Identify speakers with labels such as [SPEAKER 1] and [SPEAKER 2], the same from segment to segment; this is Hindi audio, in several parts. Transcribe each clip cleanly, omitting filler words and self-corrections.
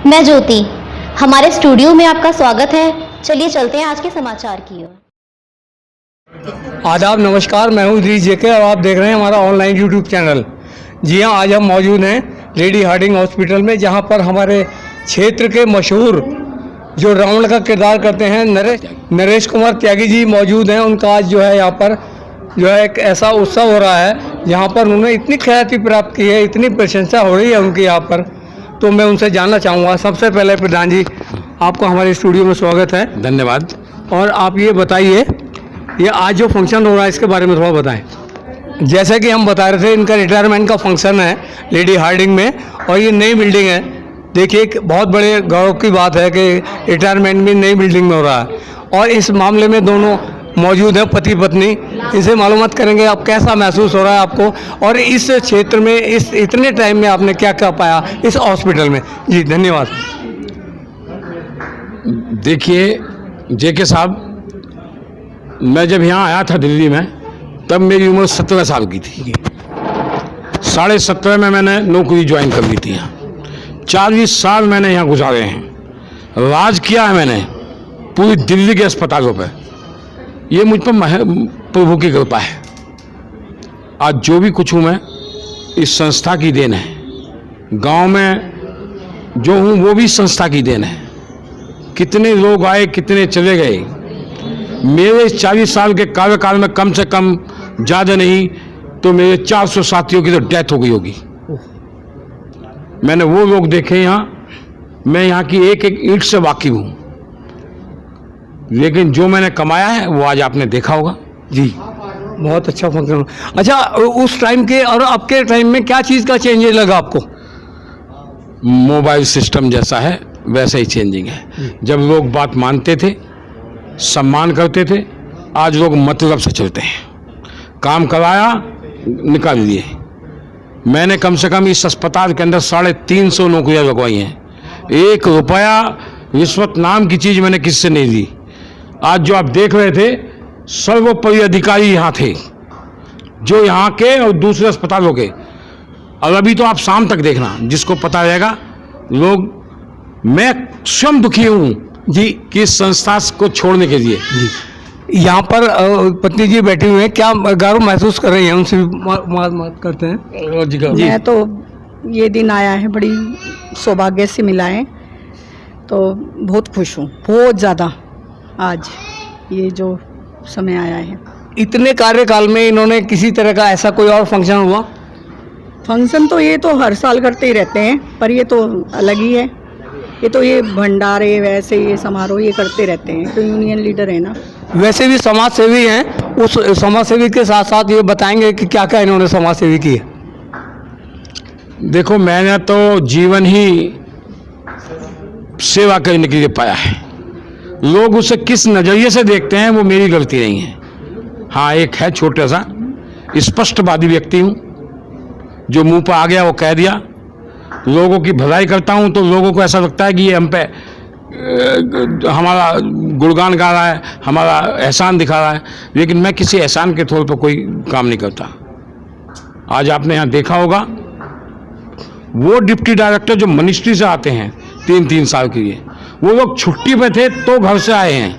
[SPEAKER 1] मैं ज्योति, हमारे स्टूडियो में आपका स्वागत है। चलिए चलते हैं आज के समाचार की ओर।
[SPEAKER 2] आदाब, नमस्कार। मैं हूँ जी जेके और आप देख रहे हैं हमारा ऑनलाइन यूट्यूब चैनल। जी हाँ, आज हम मौजूद हैं लेडी हार्डिंग हॉस्पिटल में, जहाँ पर हमारे क्षेत्र के मशहूर जो रावण का किरदार करते हैं नरेश कुमार त्यागी जी मौजूद हैं। उनका आज जो है यहाँ पर जो है एक ऐसा उत्सव हो रहा है जहाँ पर उन्होंने इतनी ख्याति प्राप्त की है, इतनी प्रशंसा हो रही है उनकी यहाँ पर। तो मैं उनसे जानना चाहूँगा। सबसे पहले प्रधान जी, आपको हमारे स्टूडियो में स्वागत है।
[SPEAKER 3] धन्यवाद।
[SPEAKER 2] और आप ये बताइए, ये आज जो फंक्शन हो रहा है इसके बारे में थोड़ा बताएं। जैसे कि हम बता रहे थे, इनका रिटायरमेंट का फंक्शन है लेडी हार्डिंग में, और ये नई बिल्डिंग है। देखिए, एक बहुत बड़े गौरव की बात है कि रिटायरमेंट भी नई बिल्डिंग में हो रहा है, और इस मामले में दोनों मौजूद हैं पति पत्नी। इनसे मालूमात करेंगे आप कैसा महसूस हो रहा है आपको, और इस क्षेत्र में इस इतने टाइम में आपने क्या क्या पाया इस हॉस्पिटल में। जी धन्यवाद।
[SPEAKER 3] देखिए जेके साहब, मैं जब यहाँ आया था दिल्ली में, तब मेरी उम्र 17 साल की थी। 17.5 में मैंने नौकरी ज्वाइन कर ली थी यहाँ। 40 साल मैंने यहाँ गुजारे हैं। राज किया है मैंने पूरी दिल्ली के अस्पतालों पर। ये मुझ पर प्रभु की कृपा है। आज जो भी कुछ हूँ मैं इस संस्था की देन है। गांव में जो हूँ वो भी संस्था की देन है। कितने लोग आए, कितने चले गए। मेरे 40 साल के कार्यकाल में कम से कम ज़्यादा नहीं तो मेरे 400 साथियों की तो डेथ हो गई होगी। मैंने वो लोग देखे यहाँ। मैं यहाँ की एक एक ईंट से वाकिफ हूँ, लेकिन जो मैंने कमाया है वो आज आपने देखा होगा।
[SPEAKER 2] जी, बहुत अच्छा फंक्शन। अच्छा, उस टाइम के और अब के टाइम में क्या चीज़ का चेंजेस लगा आपको?
[SPEAKER 3] मोबाइल सिस्टम जैसा है वैसे ही चेंजिंग है। जब लोग बात मानते थे, सम्मान करते थे, आज लोग मतलब से चलते हैं। काम कराया, निकाल लिए। मैंने कम से कम इस अस्पताल के अंदर 350 नौकरियां लगवाई हैं। 1 रुपया रिश्वत नाम की चीज़ मैंने किससे नहीं दी। आज जो आप देख रहे थे, सर्वोपरि अधिकारी यहाँ थे, जो यहाँ के और दूसरे अस्पतालों के। और अभी तो आप शाम तक देखना, जिसको पता रहेगा लोग। मैं स्वयं दुखी हूँ जी कि इस संस्था को छोड़ने के लिए।
[SPEAKER 2] जी, यहाँ पर पत्नी जी बैठी हुई हैं, क्या गर्व महसूस कर रही हैं? उनसे भी बात करते हैं।
[SPEAKER 3] जी,
[SPEAKER 4] मैं तो ये दिन आया है, बड़ी सौभाग्य से मिला है, तो बहुत खुश हूँ, बहुत ज़्यादा। आज ये जो समय आया है,
[SPEAKER 2] इतने कार्यकाल में इन्होंने किसी तरह का ऐसा कोई और फंक्शन हुआ?
[SPEAKER 4] फंक्शन तो ये तो हर साल करते ही रहते हैं, पर ये तो अलग ही है। ये तो ये भंडारे, वैसे ये समारोह ये करते रहते हैं, तो यूनियन लीडर है ना।
[SPEAKER 2] वैसे भी समाज सेवी हैं। उस समाज सेवी के साथ साथ ये बताएंगे कि क्या क्या इन्होंने समाज सेवी की है।
[SPEAKER 3] देखो, मैंने तो जीवन ही सेवा करने के लिए पाया है। लोग उसे किस नज़रिए से देखते हैं वो मेरी गलती नहीं है। हाँ, एक है छोटा सा स्पष्टवादी व्यक्ति हूँ, जो मुंह पर आ गया वो कह दिया। लोगों की भलाई करता हूँ तो लोगों को ऐसा लगता है कि ये हम पे हमारा गुणगान गा रहा है, हमारा एहसान दिखा रहा है, लेकिन मैं किसी एहसान के तौर पर कोई काम नहीं करता। आज आपने यहाँ देखा होगा, वो डिप्टी डायरेक्टर जो मिनिस्ट्री से आते हैं 3-3 साल के लिए, वो लोग छुट्टी पे थे तो घर से आए हैं।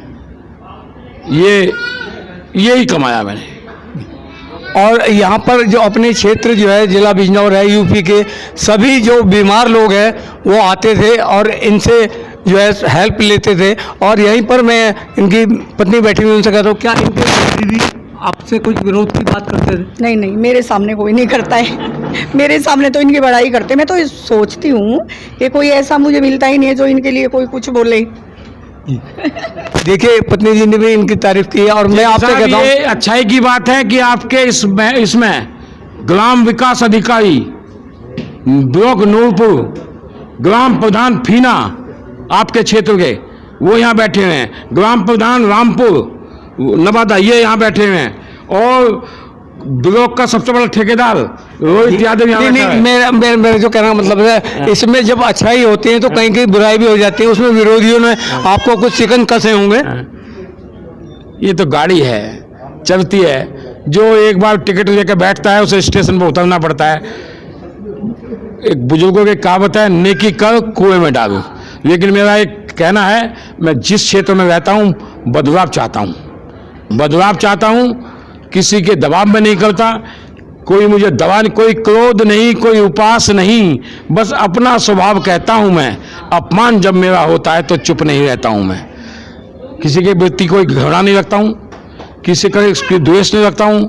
[SPEAKER 3] यही कमाया मैंने।
[SPEAKER 2] और यहाँ पर जो अपने क्षेत्र जो है जिला बिजनौर है, यूपी के सभी जो बीमार लोग हैं वो आते थे और इनसे जो है हेल्प लेते थे। और यहीं पर मैं, इनकी पत्नी बैठी हुई, उनसे कहता हूँ, क्या इनके पति भी आपसे कुछ विरोध की बात करते थे?
[SPEAKER 4] नहीं नहीं, मेरे सामने कोई नहीं करता है। मेरे सामने तो इनकी बड़ाई करते। मैं तो सोचती हूँ कि कोई ऐसा मुझे मिलता ही नहीं है जो इनके लिए कोई कुछ बोले।
[SPEAKER 2] देखिए, पत्नी जी ने भी इनकी तारीफ की है, और मैं आपसे कहता हूँ,
[SPEAKER 3] ये अच्छाई की बात है कि आपके इसमें ग्राम विकास अधिकारी ब्लॉक नूरपुर, ग्राम प्रधान फीना आपके क्षेत्र के, वो यहाँ बैठे हुए हैं। ग्राम प्रधान रामपुर नवादा, ये यहाँ बैठे हुए हैं। और ब्लॉक का सबसे बड़ा ठेकेदार रोहित यादव यहाँ बैठा है।
[SPEAKER 2] मेरा जो कहना का मतलब है, इसमें जब अच्छाई होती है तो कहीं कहीं बुराई भी हो जाती है। उसमें विरोधियों ने आपको कुछ चिकन कसे होंगे।
[SPEAKER 3] ये तो गाड़ी है, चलती है। जो एक बार टिकट लेकर बैठता है उसे स्टेशन पर उतरना पड़ता है। एक बुजुर्गों की कहावत है, नेकी कर कुएं में डालो। लेकिन मेरा एक कहना है, मैं जिस क्षेत्र में रहता हूँ बदलाव चाहता हूँ, बदलाव चाहता हूँ, किसी के दबाव में नहीं करता, कोई मुझे दबा नहीं, कोई क्रोध नहीं, कोई उपास नहीं, बस अपना स्वभाव कहता हूँ मैं। अपमान जब मेरा होता है तो चुप नहीं रहता हूँ मैं, किसी के प्रति कोई घृणा नहीं रखता हूँ, किसी का द्वेष नहीं रखता हूँ,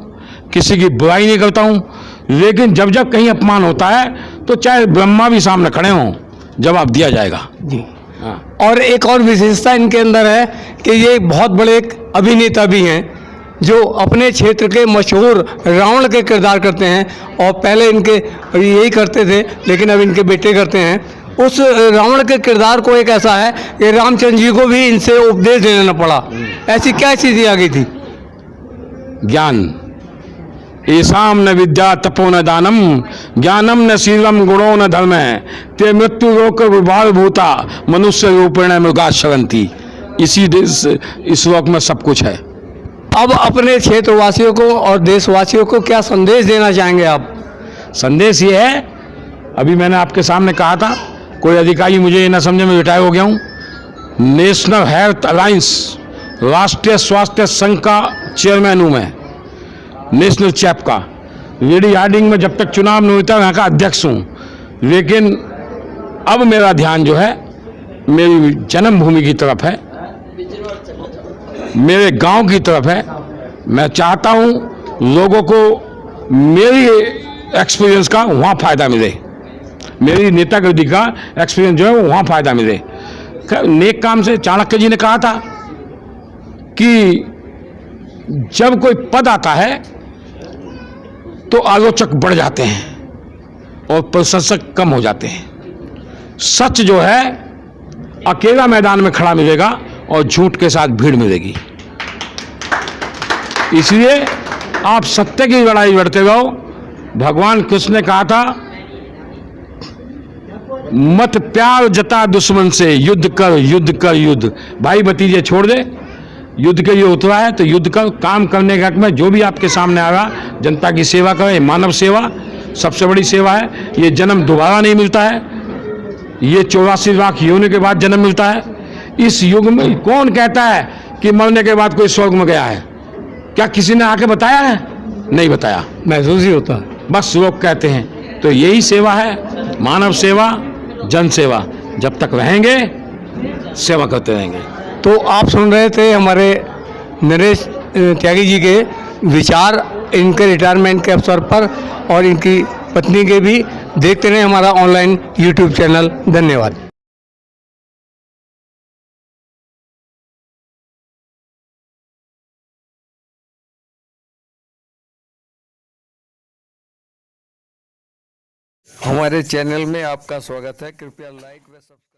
[SPEAKER 3] किसी की बुराई नहीं करता हूँ। लेकिन जब जब कहीं अपमान होता है तो चाहे ब्रह्मा भी सामने खड़े हों, जवाब दिया जाएगा
[SPEAKER 2] जी।
[SPEAKER 3] हाँ।
[SPEAKER 2] और एक और विशेषता इनके अंदर है कि ये बहुत बड़े एक अभिनेता भी हैं जो अपने क्षेत्र के मशहूर रावण के किरदार करते हैं, और पहले इनके यही करते थे लेकिन अब इनके बेटे करते हैं। उस रावण के किरदार को एक ऐसा है कि रामचंद्र जी को भी इनसे उपदेश लेना पड़ा। ऐसी क्या चीज़ आ गई थी?
[SPEAKER 3] ज्ञान। येषाम न विद्या तपो न दानम ज्ञानम न शीलम गुणो न धर्म ते मृत्यु लोक विभाग भूता मनुष्य रूपेण मृगा शरंती। इस लोक में सब कुछ है।
[SPEAKER 2] अब अपने क्षेत्रवासियों को और देशवासियों को क्या संदेश देना चाहेंगे आप?
[SPEAKER 3] संदेश ये है, अभी मैंने आपके सामने कहा था, कोई अधिकारी मुझे ये ना समझे मैं रिटायर हो गया हूँ। नेशनल हेल्थ अलायंस, राष्ट्रीय स्वास्थ्य संघ का चेयरमैन हूँ मैं, नेशनल चैप का। लेडी हार्डिंग में जब तक चुनाव नहीं होता वहाँ का अध्यक्ष हूँ। लेकिन अब मेरा ध्यान जो है मेरी जन्मभूमि की तरफ है, मेरे गांव की तरफ है। मैं चाहता हूँ लोगों को मेरी एक्सपीरियंस का वहाँ फ़ायदा मिले, मेरी नेतागिरी का एक्सपीरियंस जो है वहाँ फ़ायदा मिले। नेक काम से चाणक्य जी ने कहा था कि जब कोई पद आता है तो आलोचक बढ़ जाते हैं और प्रशंसक कम हो जाते हैं। सच जो है अकेला मैदान में खड़ा मिलेगा और झूठ के साथ भीड़ मिलेगी। इसलिए आप सत्य की लड़ाई लड़ते रहो। भगवान कृष्ण ने कहा था, मत प्यार जता दुश्मन से, युद्ध कर युद्ध कर युद्ध। भाई भतीजे छोड़ दे, युद्ध के लिए उतरा है तो युद्ध कर। काम करने के हक में जो भी आपके सामने आ रहा, जनता की सेवा करें। मानव सेवा सबसे बड़ी सेवा है। ये जन्म दोबारा नहीं मिलता है, ये 84 लाख योनि के बाद जन्म मिलता है। इस युग में कौन कहता है कि मरने के बाद कोई स्वर्ग में गया है? क्या किसी ने आके बताया है? नहीं बताया,
[SPEAKER 2] महसूस ही होता है,
[SPEAKER 3] बस लोग कहते हैं। तो यही सेवा है, मानव सेवा, जन सेवा। जब तक रहेंगे सेवा करते रहेंगे।
[SPEAKER 2] तो आप सुन रहे थे हमारे नरेश त्यागी जी के विचार इनके रिटायरमेंट के अवसर पर, और इनकी पत्नी के भी। देखते रहे हमारा ऑनलाइन यूट्यूब चैनल। धन्यवाद। हमारे चैनल में आपका स्वागत है। कृपया लाइक व सब्सक्राइब